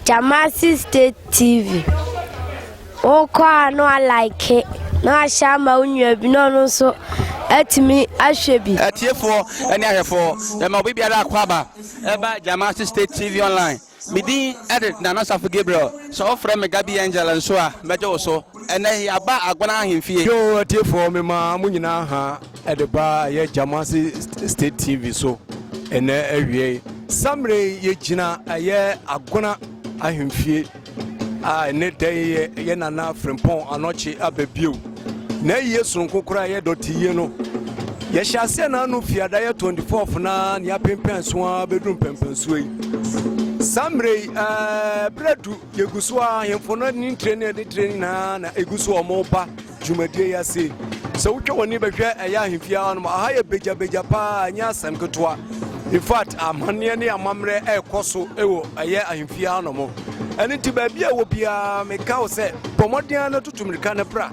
Jamasi State TV. Okwa no I like it. No I shama unye bi no so etimi ahwebi. Atiefo ene ahwefo e ma obi biara akwaba eba Jamasi State TV online. Midi edit na Nasafu Gabriel so ofre me Gabi Angel nso a mejo so ene yaba agona ahemfie. Yo atiefo me ma munyina ha edeba ye Jamasi State TV so ene awie samre ye gina ye agona ahemfie a ne dey ye nana Frimpong Anokye Ababio na ye sonkokora ye dotiye no ye hyase na no fiada ye 24th na ya pempenso a bedum pempenso yi samre bredu yeguso a yemfono ni training na eguso omoba jumadie ya se so wotwe woni behwe eya ahemfia no aha ye beja pa anya asam ketwa in fact amane ne amamre ekoso ewo eye ahemfia no mo eni ti ba bia wo bia meka wo se pomodian no tutumrika ne pra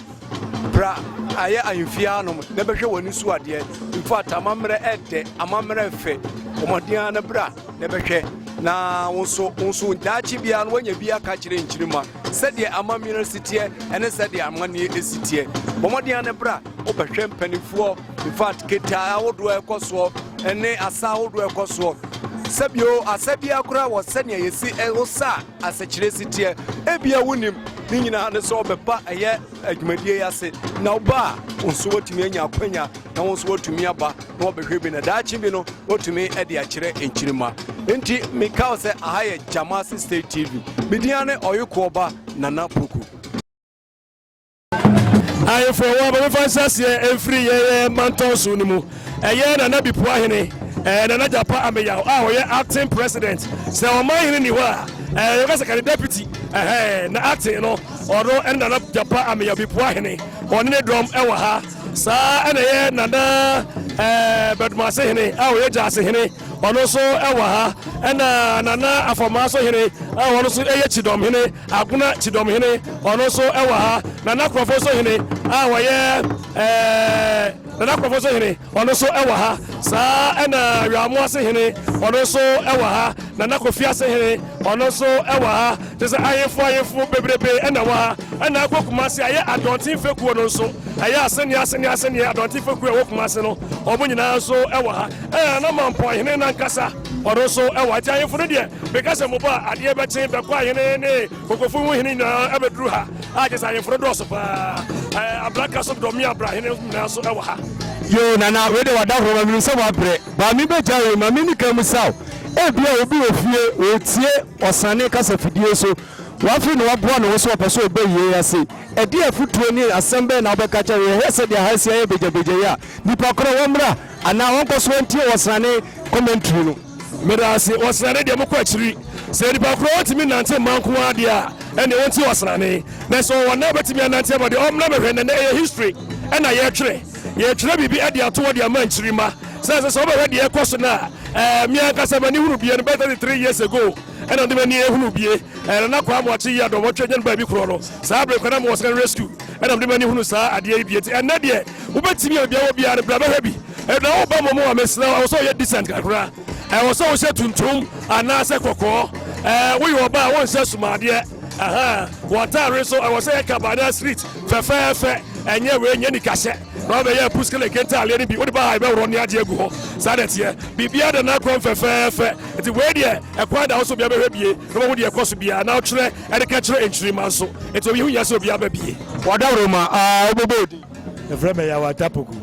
aye ahemfia no ne behwe woni su ade in fact amamre ede amamre fe pomodian ne bra ne behwe na wonso dachi bia no wanya bia ka kire nkirima sede amamire sitie ene sede amane esitie pomodian ne bra obehwe mpanifuo in fact keta awodo ekoso ene asa wodo ekoso sabio asabia kura wo sene yesi ewosa asakire sitie ebia wonim ni nyina ne so beba eye adwumadie yase na oba onso wotumi anya akwanya na onso wotumi aba na obehwe bi na dachi bi no wotumi ede akire enkirima enti mekao se ahaye Jamasi State TV bidiane oyukoba nana poku aye for wa ba fansase every year mantonso ni mu eye na bipu ahene na japa ameya a oye acting president se o man hene ni wa you guys can deputy na acting no oro na japa ameya bipu ahene oni ne drum e wa ha sa na ye na bedmase hene a oye jase hene ono so e wa ha na nana afomaso hene a ono so eye chidom hene aguna chidom hene ono so e wa ha nana krofoso hene a woye nana krofoso hene ono so e wa ha sa na wiamoase hene ono so e wa ha nana Kofi ase hene ono so e wa ha tese ayefo bebrebe na wa ha na akokumase aye adontin fekuo no so aye asene adontin fekuo e wokumase no omunyina so e wa ha na mampo hene na nkasa ono so e wa ayefo no de because mo ba ade betin be kwa hene ne kokofu hu hene na abedru ha ajesa ayefo do so pa ablaka so do mi abra hene na so e wa ha yo nana we de wada from mi so wa bre ba mi be jawe ma mi ni kam saw e bia obi ofie otie osane kasa fidie so wafi no waboa no so opeso obeyi ya se e de afutuo ni assemble na obeka cha we hese de hase ya beja ya nipa kro womra ana wonko so ntie osane commentary no medasi osane de mko akiri se nipa kro otimi nante manko ade a ene wonti osane na so wona betimi nante ba de omna behwe na history ena ye tire bibi ade ato de amanchirima so obehwe de ekoso na mi akasa mani huru bie no better 3 years ago ena de mani ehuru bie na kwa mochi ya do mochi nyen ba bi kro no sa bre kwana mo second rescue ena de mani huru sa ade bie ti ena de ubetimi obia wo bia bra ba bi na oba mo mo amesla wo so ye decent kakra wo so wo se tuntum ana se kokko wo yo ba won se sumade water so I was say Kabada street fe enye we enye ni kase no be ya puskele kenta ale bi wo ba ha be ro ne ade agu ho sadet ye bibia de na kron fe enti we de ekwa da so bia be hwebie no wo de ekoso bia na kire e de ka kire enchirima so enti obi hu ya so bia ba bie wada roma obobodi e frame ya watapoku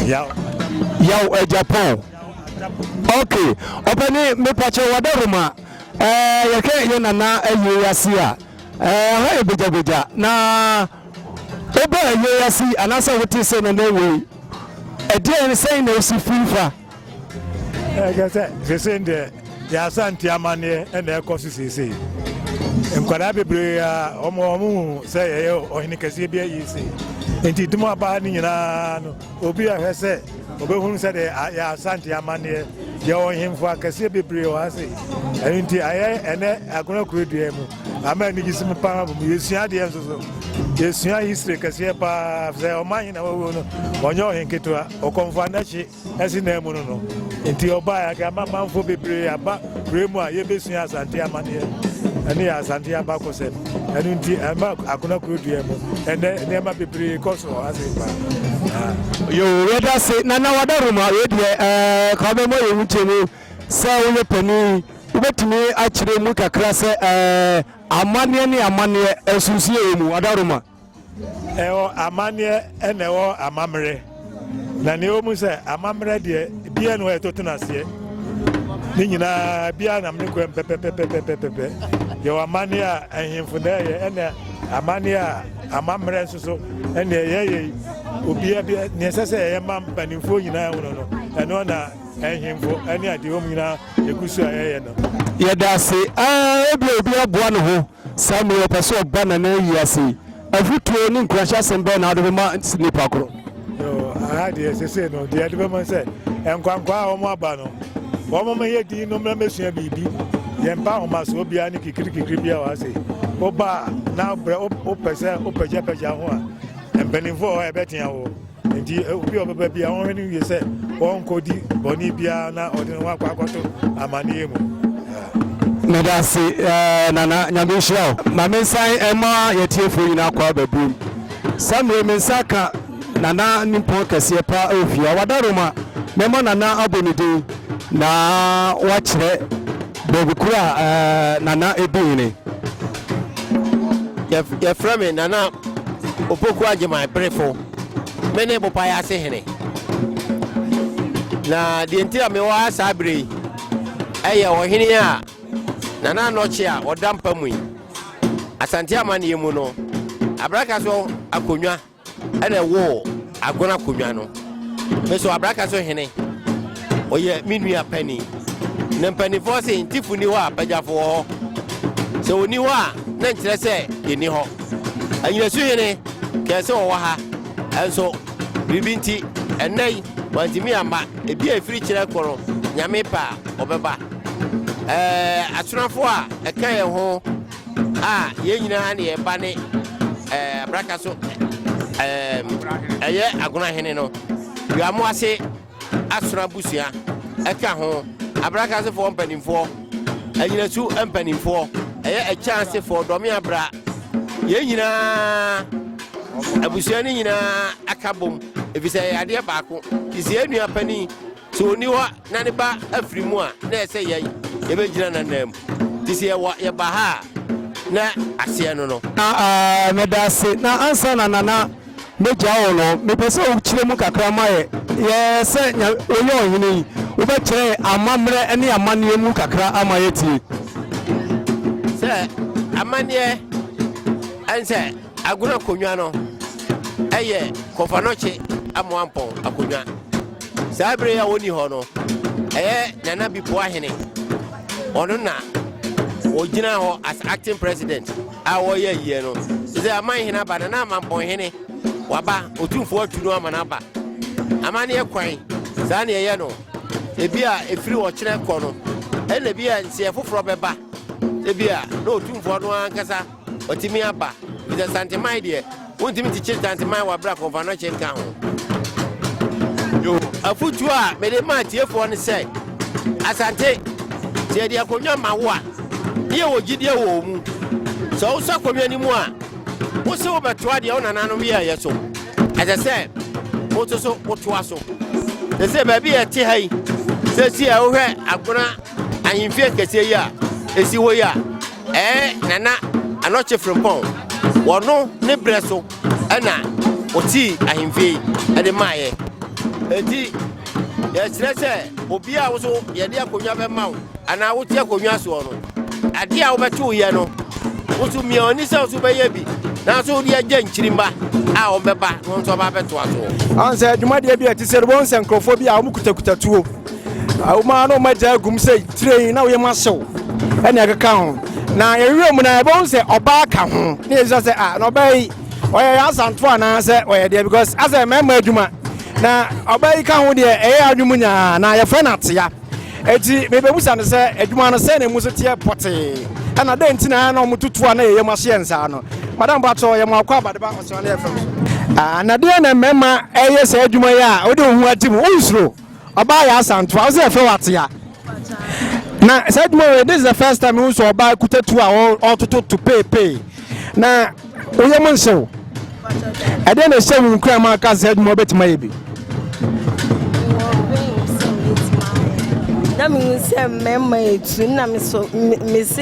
ya Japan okay opani me pache wada roma yake ye nana yasi a ha beja na oba yasi anasa wote se na we ede say na osi fifa gase nde ya asante amane na ekoso sese enkwara bebre ya omo se ye ohini kase bia yisi enti dimo aba ni nyina no obi ahwese obehunu se de ya asante amane ya ohimfo akase bebre o ase enti aye ene agona kuredua mu ama ni gisim pa mu yesua de so yesua history kase pa se o man na wo no onyo hinketua o konfa na chi esi na mu no enti oba ya ka mama mfo bebre aba bremu a ye besua asante amane ɛne asante abakɔ sɛm ɛno nti ɛma akona kurodua mu ɛnɛ nneɛma bebree kɔ so ase pa yo weda se nana wada roma we de ka be mo yewu chemu sɛ woyɛ pani wobɛtumi akyerɛ mu kakra sɛ amanneɛ ne amanneɛ ɛsusie mu wada roma ɛwɔ amanneɛ ɛna ɛwɔ amammerɛ na ne omu sɛ amammerɛ deɛ bia no ɛtoto naseɛ ne nyinaa bia nam ne kɔ pɛpɛpɛpɛpɛpɛ yɛwɔ amanneɛ a ahemfo na ɛyɛ ɛna amanneɛ a amammerɛ nso so ɛna ɛyɛ obia bia ne ɛsɛ sɛ ɛyɛ ma mpanimfoɔ nyinaa wono no ɛno na ahemfo ɛne ade omu nyinaa ɛkusu a ɛyɛ no yɛda ase ebi obi aboa ne ho saa mi wɔpɛ sɛ ɔba na yi ase afutuo ne nkurahyɛ asɛm bɛɛ na wode bɛma nipa koro deɛ sese no deɛ de bɛma sɛ nkwankwa a wɔn aba no wɔn yɛ di no mmira mesua biribi yɛn mpa ahoma so obiara ne kikiri bi a wɔase woba na brɛ wopɛ sɛ wopɛgyapɛgya ho a mpanimfoɔ hɔ ɛbɛtea wo nti obi a ɔbɛba bi a wɔn ne wie sɛ wɔnkɔdi bɔne biara na ɔde ne ho akɔ akɔto amanneɛ mu meda ase nana nyame nhyira wo ma me nsan ɛma yɛtiefoɔ nyinaa kɔ ababuom saa mmerɛ me nsa ka nana nimpɔn kɛseɛ pa ofia wada roma mɛma nana abɔ ne din na wakyerɛ baabi koro a nana ɛdihene yɛfrɛ me nana opoku agyema berefo me ne bopa yɛ ase hene na deɛ nti a mewɔ saa berɛ yi ɛyɛ ɔhene a nana anɔkye a ɔda mpa mu yi asante amanneɛ mu no abraka so akonnwa ɛna ɛwɔ agona akonnwa no me so abraka so hene ɔyɛ me nua pani na mpanimfoɔ sɛ ntifo ni hɔ a pagyafoɔ hɔ sɛ ɔni hɔ a na nkyerɛ sɛ yɛni hɔ anyinasu hene kɛɛ sɛ wɔwɔ ha ɛnso biribi nti ɛnnɛ yi wantimi ama ebi a ɛfiri kyerɛ kɔ no nyame pa a ɔbɛba asonafoɔ a ɛka yɛn ho a yɛn nyinaa ne yɛba ne abraka so ɛyɛ agona hene no wiamo ase asona busua ɛka ho abraka se for mpanimfoɔ anyinasu mpanimfoɔ ɛyɛ ɛkyɛnse for dɔme abra yɛn nyinaa abusua ne nyinaa aka bom efisɛ yɛ adeɛ baako isi enua pani so oni hɔ na ne ba afiri mu a na ɛsɛ yɛn yɛbɛgyina nanam tisi yɛba ha na aseɛ no na meda ase na ansa na nana megya wo no mepɛ sɛ wokyerɛ mu kakra ma yɛ sɛ ɔyɛ ɔhene yi wobɛkyerɛ amammerɛ ne amanneɛ mu kakra ama yɛtie sɛ amanneɛ ɛnsɛ agona akonnwa no ɛyɛ kɔfanɔkye amoampɔn akonnwa saa bere a wɔni hɔ no ɛyɛ nana bipo ahene ɔno na ɔgyina hɔ as acting president a wɔyɛ yie no sɛ aman hene aba nana amampɔn hene waba otumfoɔ atu no ama no aba amanneɛ kwan saa ne ɛyɛ no ebi a ɛfiri wɔkyerɛ kɔ no ɛna bi a nseɛ foforɔ bɛba ebi a na otumfoɔ no ankasa ɔtumi aba bisɛ santeman deɛ wontumi tikye santeman wɔ abra kɔmfanɔkye nka ho afutuo a mede ma atiefoɔ no sɛ asante sɛ yɛde akonnwa ma wo a ne yɛwɔ gyidie wɔ mu sɛ wo sɛ akonnwa no mu a wo sɛ wobɛtoa deɛ wo nananom yɛɛyɛ so ɛsɛ sɛ woto so wotoa so sɛ sɛ baabi yɛte ha yi sɛ si a wohwɛ agona ahemfie kɛseɛ yi a ɛsi hɔ yi a nana anɔkye frimpɔn wɔno ne berɛ so ɛna ɔtii ahemfie yi ɛde maayɛ enti yɛkyerɛ sɛ obi a wo so yɛde akonnwa bɛma wo anaa wote akonnwa soɔ no adeɛ a wobɛte woyɛ no wo so mmea ɔni sɛ wo so bɛyɛ bi nanso wode agya nkyirimba a wɔbɛba na wo nso ɔba bɛtoa soɔ ansɛ adwumadeɛ bi a ɛte sɛ de wɔn sɛ nkurɔfoɔ bi a wɔn kutakuta tuo woma na wɔmagya agum sɛ tire na woyɛ mu ahyew ɛne ɛkeka ho na yɛwerɛ mu na yɛbɛhu sɛ ɔbaa ka ho ne yɛsɛ sɛ na ɔbaa yi ɔyɛ asanto anaasɛ ɔyɛ deɛ because asɛ mmarima adwuma na ɔbaa yi ka ho deɛ ɛyɛ adwuma nyaa na yɛfrɛ no atea eti mebɛbusa no sɛ adwuma no sɛ na mu so teɛ pɔtee ɛna dɛ nti na ɔmo tutu a na yɛyɛ mu ahyeɛ nsaa no madam bato yɛ mu akɔ abadeba ɔsɛn ne yɛfrɛ na deɛ na mmarima ɛyɛ sɛ adwuma yi a wode wo ho ati mu wonsuro ɔbaa yɛ asanto a wo sɛ yɛfrɛ wo atea Now, said more, this is the first time we saw buy kutetu or to pay. Now, we are so. I didn't say we cry my cousin more better maybe. That means memory to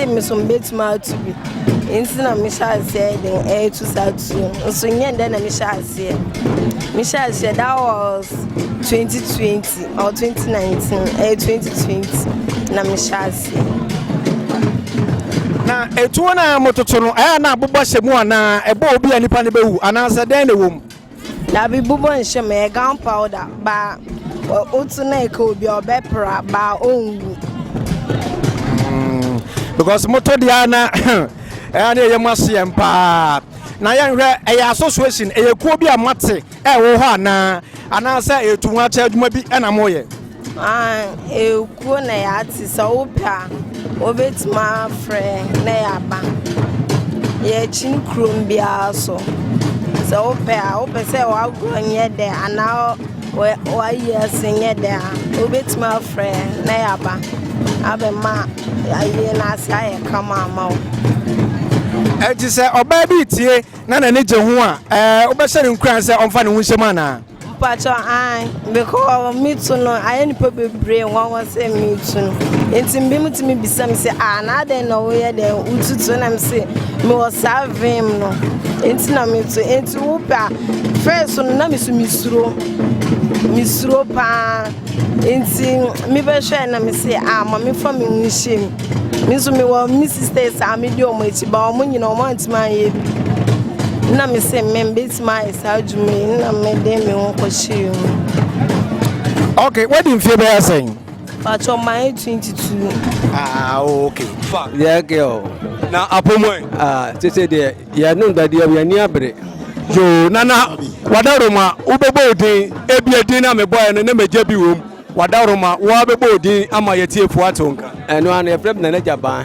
me some bit my to be. Instead, Michelle said, and to start soon. So, then Michelle said, that was 2020 or 2019, 2020. Na Michelle said. Na etuona mototono na bobo shemu na ebo obi anipa ne bewu anansa den ne wom na bi bobo nhye me gun powder ba otu na eke obi obepra ba onwu because moto dia na na yemase empa na yenhwe eya association eyekuo bi amate wo ho anansa etuwa cha adwuma bi na moye ekuo na ya ti so opa Obetuma friend na yaba ye chin krom bia so ope say wa gro nye de ana wa yes nye de obetuma friend na yaba abema aye na asa ye kama ma e ti say oba bi tie na ne je ho a obehye nkran say omfa ne ho hyema na pacho because me to no I any people brain one say me to enti me bisam say na dey no we dey ututu na me say me was serve him no enti na me to enti wo pa first no na me so misuro pa enti me be hwe na me say ma me for me nhim me so me wo me sisters me di o mo echi ba o mo nyina o mo antima ye na me say members my sajumi na me dem me won ko shi. Okay, what do you feel about saying? But on my 22. Okay. Yeah, girl. Now, Apomo, they say there, you know that you are near Bre. Yo, Nana, Wadaroma, Ubabodi, Ebia Dina, me boy, and a name of Jabby room. Wadaroma, Wababodi, Amayati Fuatonka. And one a prep Nanajaba,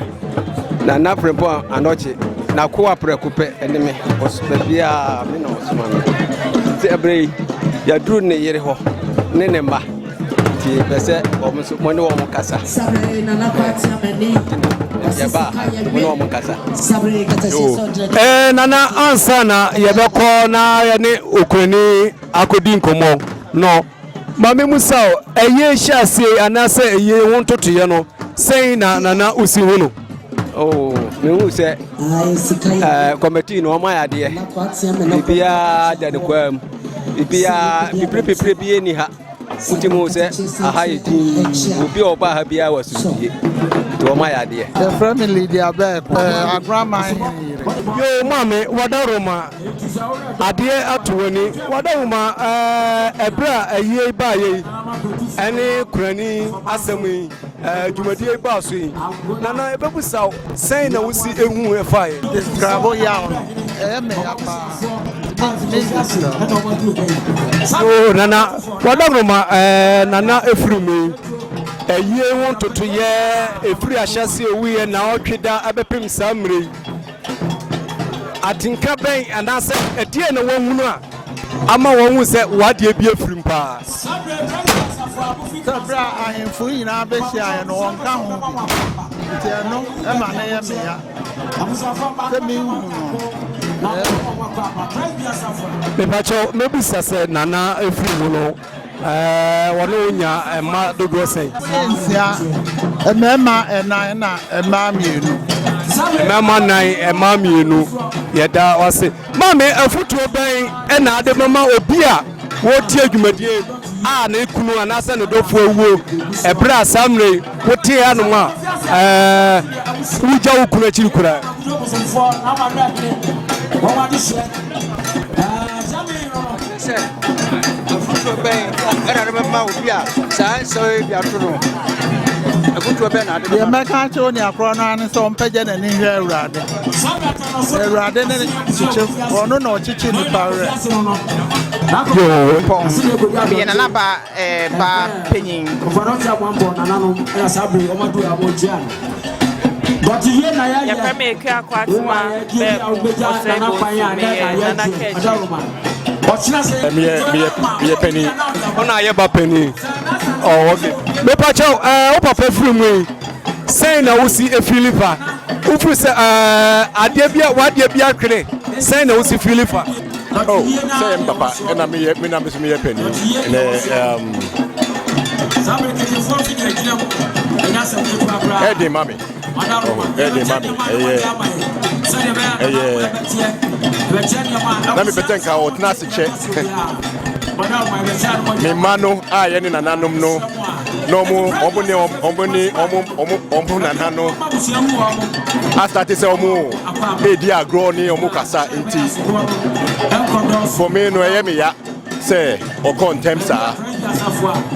Nana Frimpong Anoche, Nakua Precupe, enemy, was Bebia, Minos, man. Every Yadrune Yeriho, Nenemba. Pese almost money or Mocassa. Nana ansana yabako na yani ukweni akudin komo no mami musa eye shase anase eye wonto to ye no sei na nana usi hono oh me hu se committee no ma ya de bibia da ne kwam bibia pipre bi ni ha Utimu se ahai ti obi oba ha bia wasudie to ma ya de the family dia be agrama yo mame wadaroma ade atowani wadaroma ebra aye ba ye ene kurani asemi dwumadie ba so yi nana ebebusa sen na wusi ehu efa ye grabo ya me apa oh nana wadaroma nana efrumi eye won toto ye efri ahyase owie na otweda abepem samre atinka ben anase edie na wonhunu a ama wonhu se wade bi efrim pa sabra ahemfu nyina behia no wonka ho nti no e ma na ye me ya se mi hu no Bebacho maybe sase nana efrim no wono nya ema dodo sei ensia emema enan na ema mienu mama nai ema mienu yeda wase mame afutuo ben ena ade mama obi a wotie adwumadie a na ekunu anase ne dofo awuo ebra samre wotie anoma wuja ukunu akiri kura era mama obi a sai so bia to no abutu be na ade ye meka cho ni akro no an so mpege na ni hwe awurade ne chiche ono na ochichi ni pare yo ye na na ba ba penyin ofaroti akwambo na nanom era sabre omadu abojian but ye na ya ya me ke akwatuma be ose go na kechi me penny ona ye ba penny oh okay me pa chow o papa from we Say na usi e Philippa. Ufu se ade bia wade bia kwere. Say na usi Philippa. Oh, say papa, and I'm here, me na me penny. Eddie mommy. Eddie mommy. Let me pretend I would not check. Me mano, I any nanum no. No more, ombuni nanano. I started say omo, media grow ni omukasa inti. For me no yemi ya say o contemsa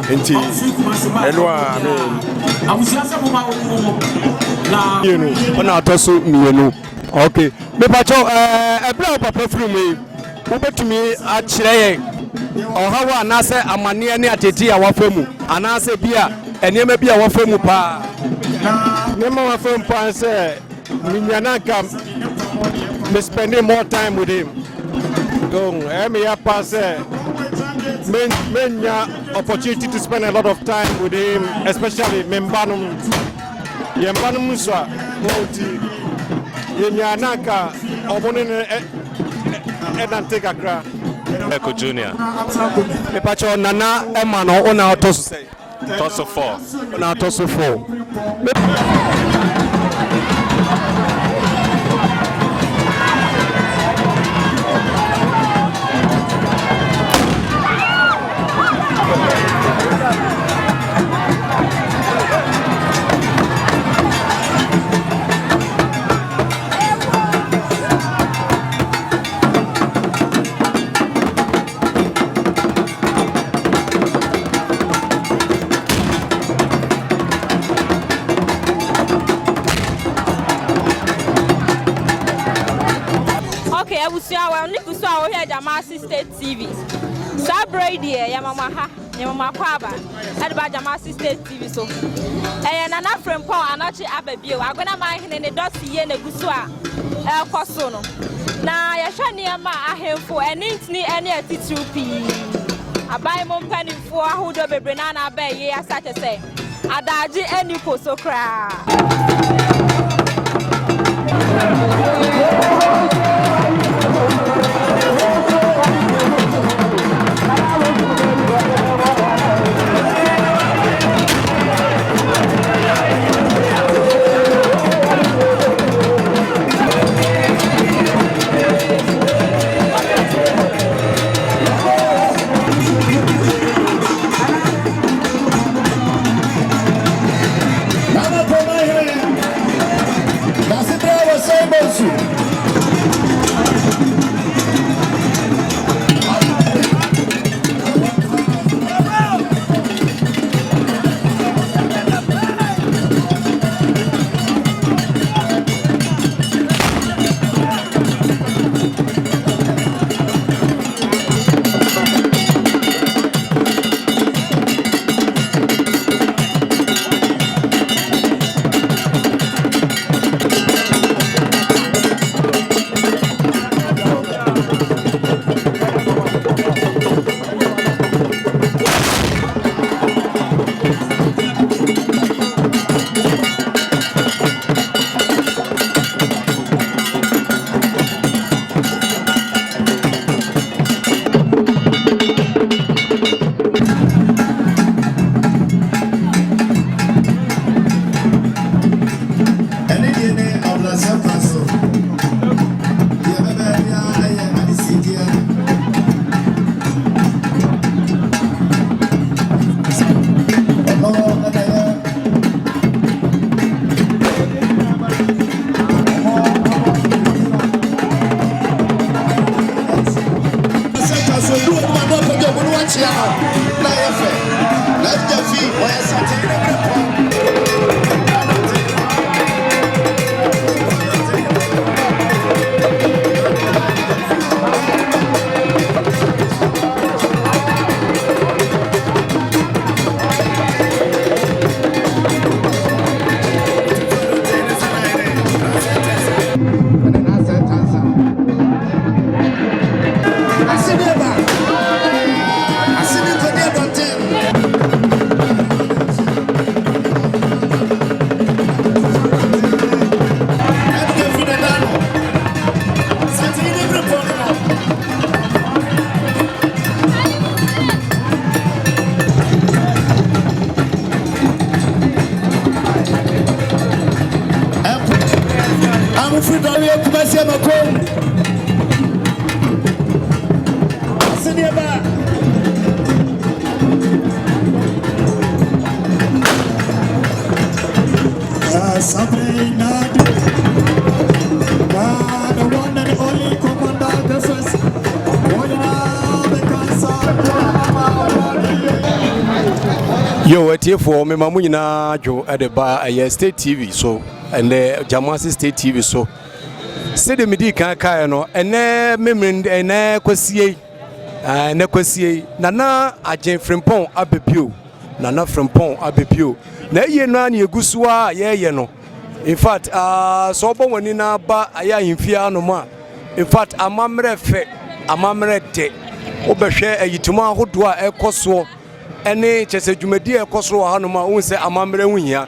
inti. Enwa You know, on our tosso mienu. Okay. Me pacho ebra papa from me. Ubetumi achire Ohawa anase amane ne ateti a wafemu anase bia enema bia wafemu pa nema wafemu pa say minyanaka me spending more time with him go me ya pa say menya opportunity to spend a lot of time with him, especially membanum so moti yenyanaka obone enanteka kra Eko Junior. Mepacho nana ema no ona otoso say. Tosso 4. Ona otoso 4. Jamasi State TV. Sabrady, Yamama, Yamama Kwaba, and by Jamasi State TV. So, and an Frimpong Anoky Ababio, Agonamahene, and the Dossi and the Gusua, El Cosono. Now, Yashaniama, I have for an intni any T2P. I buy one penny for who do be banana bay, as such as say. Adaji and you post so cry. I'm free to be able to see my home. Senior back. Something not the one and only commander the first. Yo, what here for me, Mamuna Joe at the bar, a state TV so, and the Jamasi State TV so. Say the Midi Kayano, and Memrin and Quassier, and Nequassier, Nana, a Jane Frimpong Ababio, Nana Frimpong Ababio. Na ye nani egusua ye no. In fact, so bo wani na ba aya himfia no ma. In fact, amamre fe, amamre te. Obehwe ayituma ahodo a ekoso ene chese dwumadi ekoso ha no ma wonse amamre wuhia.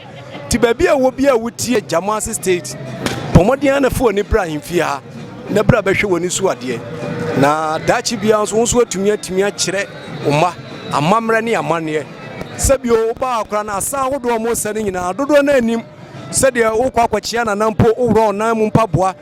Ti ba bia wo bia wutie Jamasi State. Pomodian na fo ni bra himfia. Na bra behwe woni suade. Na dachi bia so wonso atumi akire umma amamre ne amane. Sabio ba akra na asa hodo mo sane nyina dodo na anim sede wo kwa kwakia na nampo owro na mu mpaboa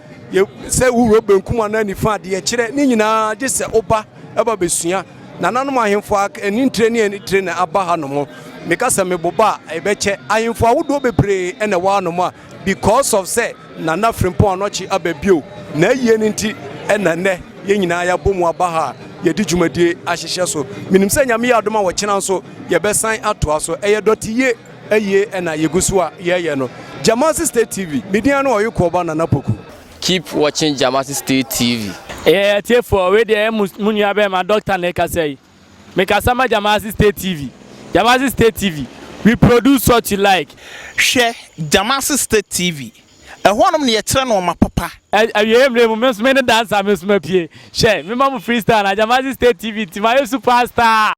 se wuro benkum na nifa de kire ni nyina de se oba eba besua na nanom ahemfo ani ntre na aba ha no mo mekasa meboba ebeche ahemfo awodo bebre ene wa no mo because of say Nana Frimpong Anokye Ababio na yie nti ena ne ye nyina ya bomu aba ha ye di dwumadie ahyehye so minim sɛ nyame yɛ adom a wɔkyena nso ye bɛsan atoa so ɛyɛ dɔtiye ɛyɛ ɛna yegusu a yɛyɛ no Jamasi State TV media no ɔyɛ kɔba na napoku. Keep watching Jamasi State TV. Tie for we dey munua be ma doctor na ka say me ka sama Jamasi State TV. Jamasi State TV, we produce what you like. Share Jamasi State TV. Ehwanom ne yetre no ma papa. Ayemre mo me dance am me pie. Share me ma freestyle na Jamasi State TV, ti my superstar.